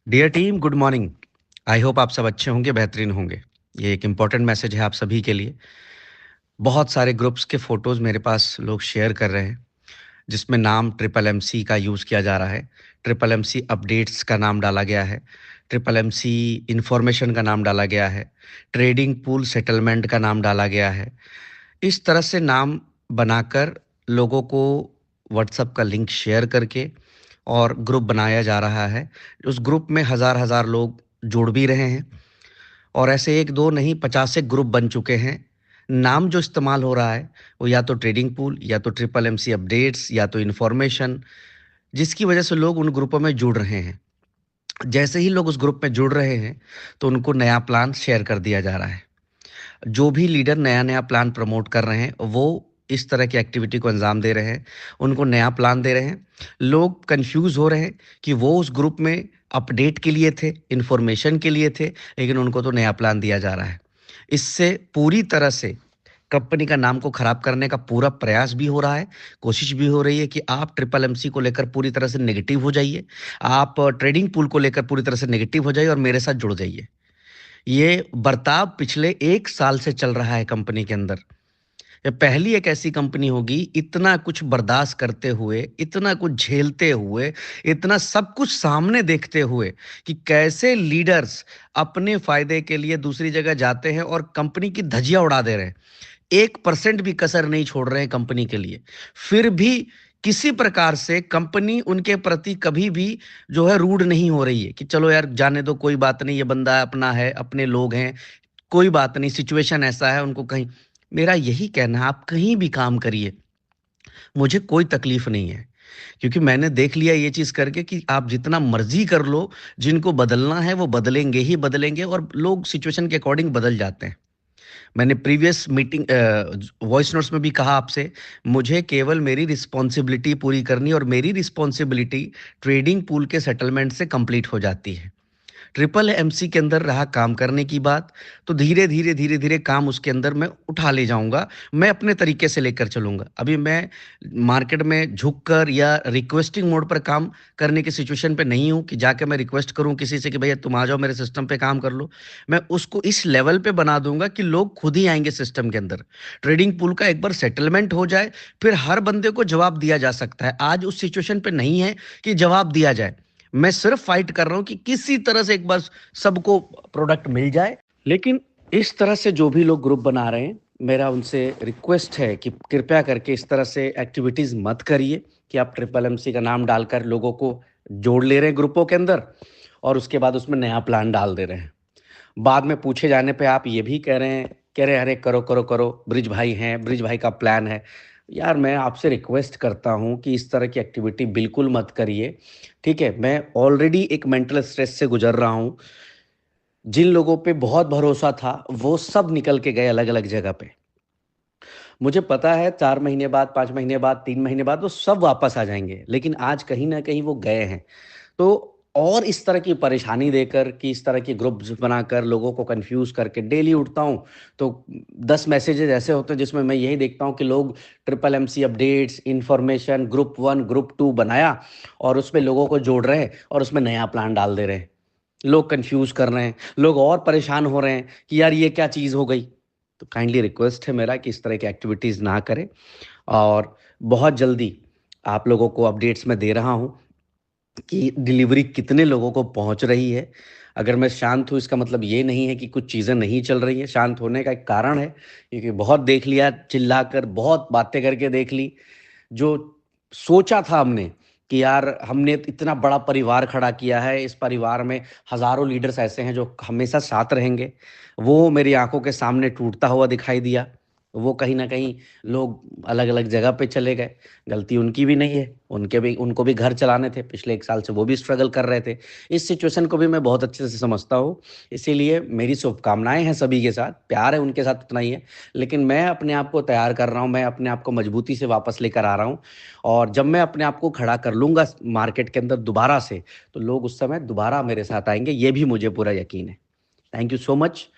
Dear team, good morning. I hope आप सब अच्छे होंगे, बेहतरीन होंगे। ये एक इम्पॉर्टेंट मैसेज है आप सभी के लिए। बहुत सारे ग्रुप्स के फोटोज मेरे पास लोग शेयर कर रहे हैं, जिसमें नाम ट्रिपल एम सी का यूज़ किया जा रहा है। ट्रिपल एम सी अपडेट्स का नाम डाला गया है। ट्रिपल एम सी इंफॉर्मेशन का नाम डाला गया है। ट्रेडिंग पूल सेटलमेंट का नाम डाला गया है। इस तरह से नाम बनाकर लोगों को व्हाट्सएप का लिंक शेयर करके और ग्रुप बनाया जा रहा है। उस ग्रुप में हज़ार हज़ार लोग जुड़ भी रहे हैं और ऐसे 1-2 नहीं 50 से ग्रुप बन चुके हैं। नाम जो इस्तेमाल हो रहा है वो या तो ट्रेडिंग पूल या तो ट्रिपल एमसी अपडेट्स या तो इन्फॉर्मेशन, जिसकी वजह से लोग उन ग्रुपों में जुड़ रहे हैं। जैसे ही लोग उस ग्रुप में जुड़ रहे हैं तो उनको नया प्लान शेयर कर दिया जा रहा है। जो भी लीडर नया-नया प्लान प्रमोट कर रहे हैं, वो इस तरह की एक्टिविटी को अंजाम दे रहे हैं, उनको नया प्लान दे रहे हैं। लोग कन्फ्यूज़ हो रहे हैं कि वो उस ग्रुप में अपडेट के लिए थे, इन्फॉर्मेशन के लिए थे, लेकिन उनको तो नया प्लान दिया जा रहा है। इससे पूरी तरह से कंपनी का नाम को खराब करने का पूरा प्रयास भी हो रहा है, कोशिश भी हो रही है कि आप ट्रिपल एमसी को लेकर पूरी तरह से नेगेटिव हो जाइए, आप ट्रेडिंग पूल को लेकर पूरी तरह से नेगेटिव हो जाइए और मेरे साथ जुड़ जाइए। ये बर्ताव पिछले 1 साल से चल रहा है कंपनी के अंदर। ये पहली एक ऐसी कंपनी होगी इतना कुछ बर्दाश्त करते हुए, इतना कुछ झेलते हुए, इतना सब कुछ सामने देखते हुए कि कैसे लीडर्स अपने फ़ायदे के लिए दूसरी जगह जाते हैं और कंपनी की धज्जियाँ उड़ा दे रहे हैं। 1% भी कसर नहीं छोड़ रहे हैं कंपनी के लिए। फिर भी किसी प्रकार से कंपनी उनके प्रति कभी भी जो है रूड नहीं हो रही है कि चलो यार जाने दो, कोई बात नहीं, ये बंदा अपना है, अपने लोग हैं, कोई बात नहीं, सिचुएशन ऐसा है उनको कहीं। मेरा यही कहना है, आप कहीं भी काम करिए, मुझे कोई तकलीफ नहीं है। क्योंकि मैंने देख लिया ये चीज़ करके कि आप जितना मर्ज़ी कर लो, जिनको बदलना है वो बदलेंगे ही बदलेंगे और लोग सिचुएशन के अकॉर्डिंग बदल जाते हैं। मैंने प्रीवियस मीटिंग वॉइस नोट्स में भी कहा आपसे, मुझे केवल मेरी रिस्पॉन्सिबिलिटी पूरी करनी और मेरी रिस्पॉन्सिबिलिटी ट्रेडिंग पूल के सेटलमेंट से कंप्लीट हो जाती है। ट्रिपल एमसी के अंदर रहा काम करने की बात, तो धीरे-धीरे, धीरे-धीरे काम उसके अंदर मैं उठा ले जाऊँगा, मैं अपने तरीके से लेकर चलूँगा। अभी मैं मार्केट में झुककर या रिक्वेस्टिंग मोड पर काम करने की सिचुएशन पे नहीं हूँ कि जाके मैं रिक्वेस्ट करूँ किसी से कि भैया तुम आ जाओ मेरे सिस्टम पे काम कर लो। मैं उसको इस लेवल पे बना दूँगा कि लोग खुद ही आएँगे सिस्टम के अंदर। ट्रेडिंग पूल का एक बार सेटलमेंट हो जाए, फिर हर बंदे को जवाब दिया जा सकता है। आज उस सिचुएशन पे नहीं है कि जवाब दिया जाए। मैं सिर्फ फाइट कर रहा हूँ कि किसी तरह से एक बार सबको प्रोडक्ट मिल जाए। लेकिन इस तरह से जो भी लोग ग्रुप बना रहे हैं, मेरा उनसे रिक्वेस्ट है कि कृपया करके इस तरह से एक्टिविटीज़ मत करिए कि आप ट्रिपल एमसी का नाम डालकर लोगों को जोड़ ले रहे हैं ग्रुपों के अंदर और उसके बाद उसमें नया प्लान डाल दे रहे हैं। बाद में पूछे जाने पे आप ये भी कह रहे हैं अरे करो, करो, करो, ब्रिज भाई हैं, ब्रिज भाई का प्लान है। यार मैं आपसे रिक्वेस्ट करता हूँ कि इस तरह की एक्टिविटी बिल्कुल मत करिए, ठीक है? मैं ऑलरेडी एक मेंटल स्ट्रेस से गुज़र रहा हूँ। जिन लोगों पे बहुत भरोसा था, वो सब निकल के गए अलग-अलग जगह पे। मुझे पता है 4 महीने बाद, 5 महीने बाद, 3 महीने बाद वो सब वापस आ जाएँगे, लेकिन आज कहीं न कहीं वो गए हैं। तो और इस तरह की परेशानी देकर कि इस तरह के ग्रुप्स बनाकर लोगों को कन्फ्यूज़ करके डेली उठता हूँ, तो 10 मैसेजेस ऐसे होते हैं जिसमें मैं यही देखता हूँ कि लोग triple MC updates, information, group 1, group 2 बनाया और उसमें लोगों को जोड़ रहे हैं और उसमें नया प्लान डाल दे रहे हैं। लोग कन्फ्यूज़ कर रहे हैं, लोग और परेशान हो रहे हैं कि यार ये क्या चीज़ हो गई? तो काइंडली रिक्वेस्ट है मेरा कि इस तरह की एक्टिविटीज़ ना करें और बहुत जल्दी आप लोगों को अपडेट्स मैं दे रहा हूँ कि डिलीवरी कितने लोगों को पहुंच रही है। अगर मैं शांत हूँ इसका मतलब ये नहीं है कि कुछ चीज़ें नहीं चल रही हैं, शांत होने का एक कारण है, क्योंकि बहुत देख लिया चिल्लाकर, बहुत बातें करके देख ली। जो सोचा था हमने कि यार हमने इतना बड़ा परिवार खड़ा किया है, इस परिवार में हज़ारों लीडर्स ऐसे हैं जो हमेशा साथ रहेंगे, वो मेरी आँखों के सामने टूटता हुआ दिखाई दिया। वो कहीं न कहीं लोग अलग-अलग जगह पे चले गए। गलती उनकी भी नहीं है, उनको भी घर चलाने थे, पिछले 1 साल से वो भी स्ट्रगल कर रहे थे। इस सिचुएशन को भी मैं बहुत अच्छे से समझता हूँ, इसीलिए मेरी शुभकामनाएँ हैं सभी के साथ, प्यार है उनके साथ उतना ही है। लेकिन मैं अपने आप को तैयार कर रहा हूँ, मैं अपने आप को मजबूती से वापस लेकर आ रहा हूँ और जब मैं अपने आप को खड़ा कर लूँगा मार्केट के अंदर दोबारा से, तो लोग उस समय दोबारा मेरे साथ आएँगे, ये भी मुझे पूरा यकीन है। Thank you so much.